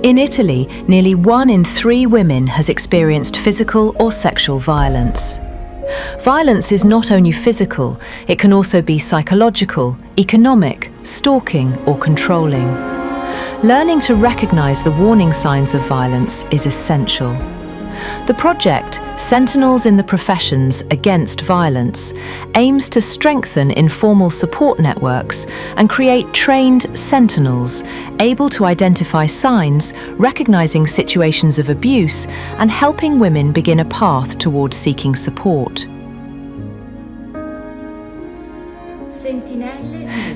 In Italy, nearly 1 in 3 women has experienced physical or sexual violence. Violence is not only physical, it can also be psychological, economic, stalking or controlling. Learning to recognize the warning signs of violence is essential. The project, Sentinels in the Professions Against Violence, aims to strengthen informal support networks and create trained sentinels able to identify signs, recognizing situations of abuse, and helping women begin a path towards seeking support.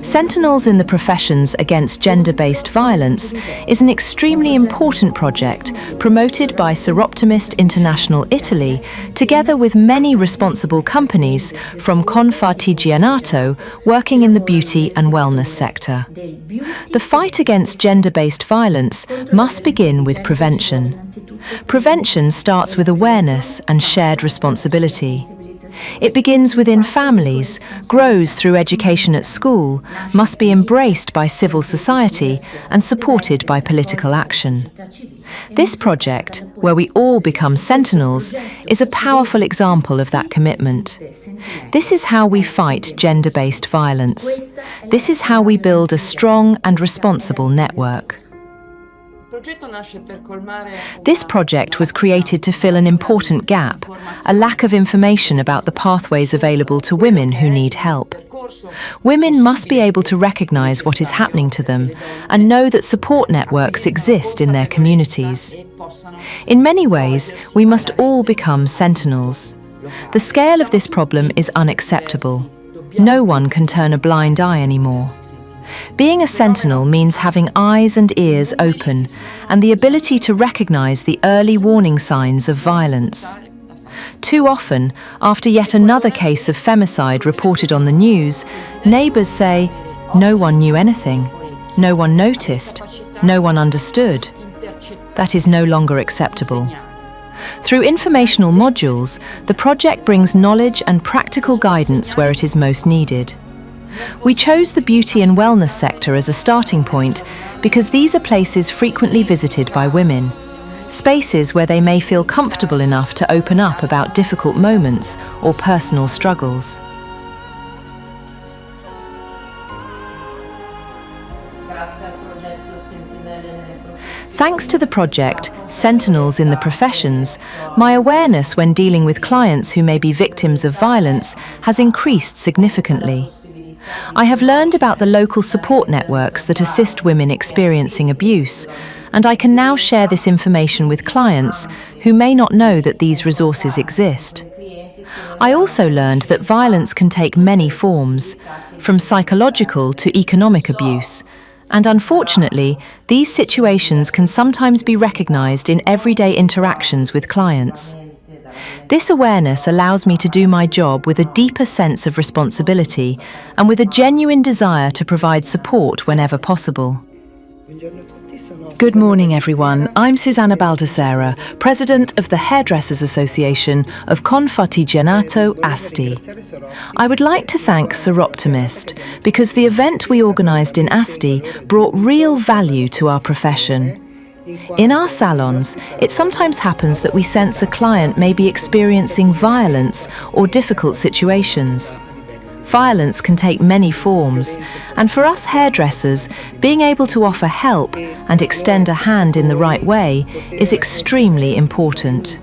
Sentinels in the Professions Against Gender-Based Violence is an extremely important project promoted by Seroptimist International Italy, together with many responsible companies from Confartigianato working in the beauty and wellness sector. The fight against gender-based violence must begin with prevention. Prevention starts with awareness and shared responsibility. It begins within families, grows through education at school, must be embraced by civil society and supported by political action. This project, where we all become sentinels, is a powerful example of that commitment. This is how we fight gender-based violence. This is how we build a strong and responsible network. This project was created to fill an important gap, a lack of information about the pathways available to women who need help. Women must be able to recognize what is happening to them and know that support networks exist in their communities. In many ways, we must all become sentinels. The scale of this problem is unacceptable. No one can turn a blind eye anymore. Being a sentinel means having eyes and ears open and the ability to recognize the early warning signs of violence. Too often, after yet another case of femicide reported on the news, neighbors say, "No one knew anything, no one noticed, no one understood." That is no longer acceptable. Through informational modules, the project brings knowledge and practical guidance where it is most needed. We chose the beauty and wellness sector as a starting point because these are places frequently visited by women, spaces where they may feel comfortable enough to open up about difficult moments or personal struggles. Thanks to the project, Sentinels in the Professions, my awareness when dealing with clients who may be victims of violence has increased significantly. I have learned about the local support networks that assist women experiencing abuse, and I can now share this information with clients who may not know that these resources exist. I also learned that violence can take many forms, from psychological to economic abuse, and unfortunately, these situations can sometimes be recognized in everyday interactions with clients. This awareness allows me to do my job with a deeper sense of responsibility and with a genuine desire to provide support whenever possible. Good morning, everyone. I'm Susanna Baldessera, President of the Hairdressers Association of Confartigianato Asti. I would like to thank Seroptimist because the event we organised in Asti brought real value to our profession. In our salons, it sometimes happens that we sense a client may be experiencing violence or difficult situations. Violence can take many forms, and for us hairdressers, being able to offer help and extend a hand in the right way is extremely important.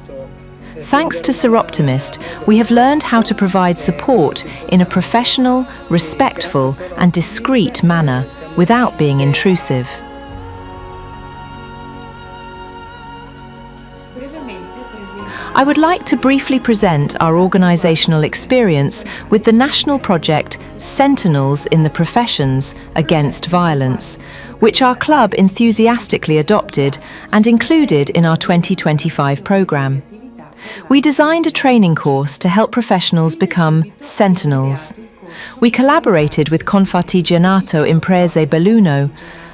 Thanks to Seroptimist, we have learned how to provide support in a professional, respectful, and discreet manner without being intrusive. I would like to briefly present our organisational experience with the national project Sentinels in the Professions Against Violence, which our club enthusiastically adopted and included in our 2025 programme. We designed a training course to help professionals become sentinels. We collaborated with Confartigianato Imprese Belluno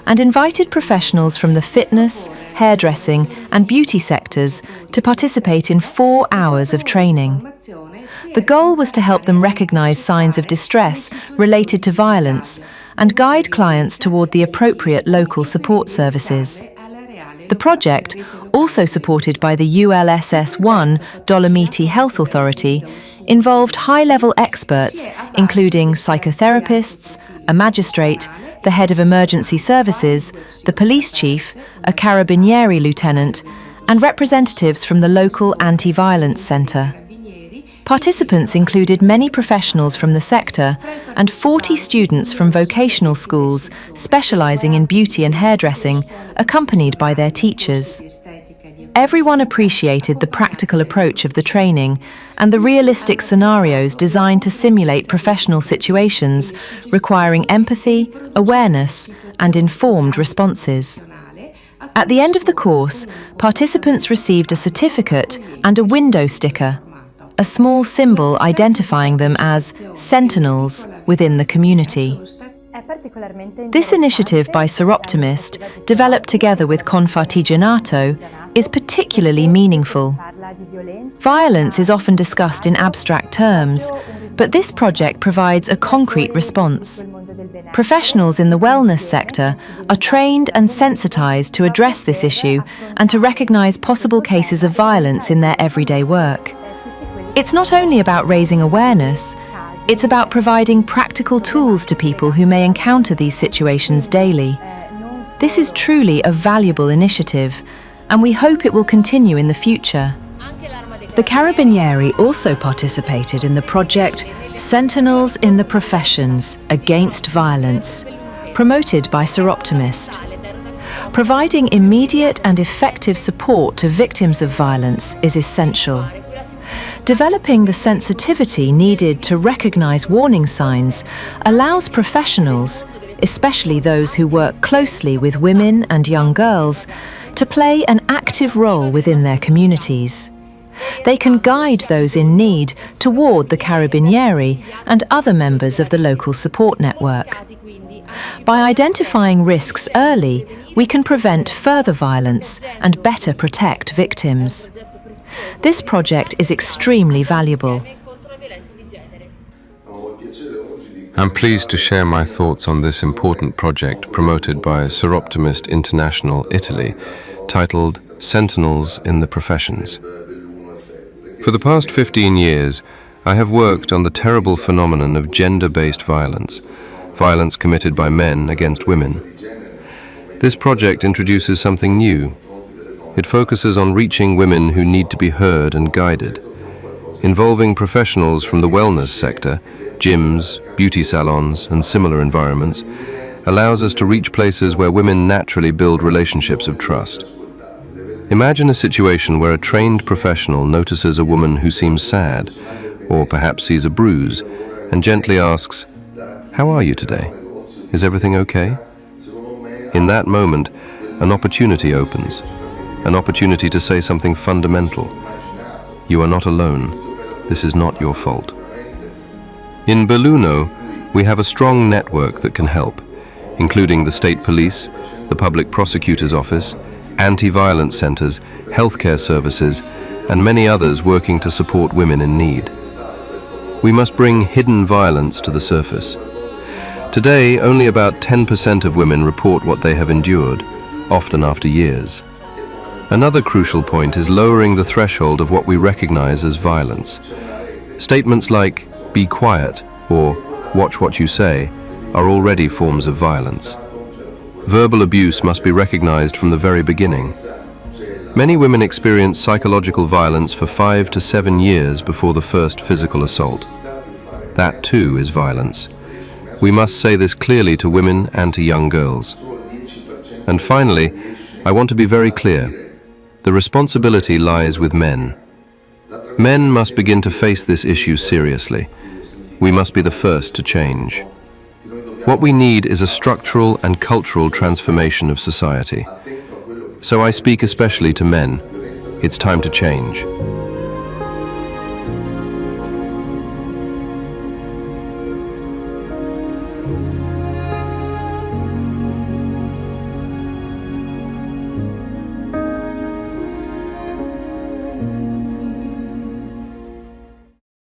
and invited professionals from the fitness, hairdressing and beauty sectors to participate in 4 hours of training. The goal was to help them recognise signs of distress related to violence and guide clients toward the appropriate local support services. The The project, also supported by the ULSS-1 Dolomiti Health Authority, involved high-level experts, including psychotherapists, a magistrate, the head of emergency services, the police chief, a carabinieri lieutenant, and representatives from the local anti-violence centre. Participants included many professionals from the sector and 40 students from vocational schools specialising in beauty and hairdressing, accompanied by their teachers. Everyone appreciated the practical approach of the training and the realistic scenarios designed to simulate professional situations requiring empathy, awareness, and informed responses. At the end of the course, participants received a certificate and a window sticker, a small symbol identifying them as sentinels within the community. This initiative by Seroptimist, developed together with Confartigianato, is particularly meaningful. Violence is often discussed in abstract terms, but this project provides a concrete response. Professionals in the wellness sector are trained and sensitized to address this issue and to recognize possible cases of violence in their everyday work. It's not only about raising awareness, it's about providing practical tools to people who may encounter these situations daily. This is truly a valuable initiative, and we hope it will continue in the future. The Carabinieri also participated in the project Sentinels in the Professions Against Violence, promoted by Seroptimist. Providing immediate and effective support to victims of violence is essential. Developing the sensitivity needed to recognize warning signs allows professionals, especially those who work closely with women and young girls, to play an active role within their communities. They can guide those in need toward the Carabinieri and other members of the local support network. By identifying risks early, we can prevent further violence and better protect victims. This project is extremely valuable. I'm pleased to share my thoughts on this important project promoted by Seroptimist International Italy, titled Sentinels in the Professions. For the past 15 years, I have worked on the terrible phenomenon of gender-based violence, violence committed by men against women. This project introduces something new. It focuses on reaching women who need to be heard and guided. Involving professionals from the wellness sector, gyms, beauty salons, and similar environments, allows us to reach places where women naturally build relationships of trust. Imagine a situation where a trained professional notices a woman who seems sad, or perhaps sees a bruise, and gently asks, "How are you today? Is everything okay?" In that moment, an opportunity opens. An opportunity to say something fundamental. You are not alone. This is not your fault. In Belluno, we have a strong network that can help, including the state police, the public prosecutor's office, anti-violence centers, healthcare services, and many others working to support women in need. We must bring hidden violence to the surface. Today, only about 10% of women report what they have endured, often after years. Another crucial point is lowering the threshold of what we recognize as violence. Statements like, "Be quiet," or "Watch what you say," are already forms of violence. Verbal abuse must be recognized from the very beginning. Many women experience psychological violence for 5 to 7 years before the first physical assault. That too is violence. We must say this clearly to women and to young girls. And finally, I want to be very clear. The responsibility lies with men. Men must begin to face this issue seriously. We must be the first to change. What we need is a structural and cultural transformation of society. So I speak especially to men. It's time to change.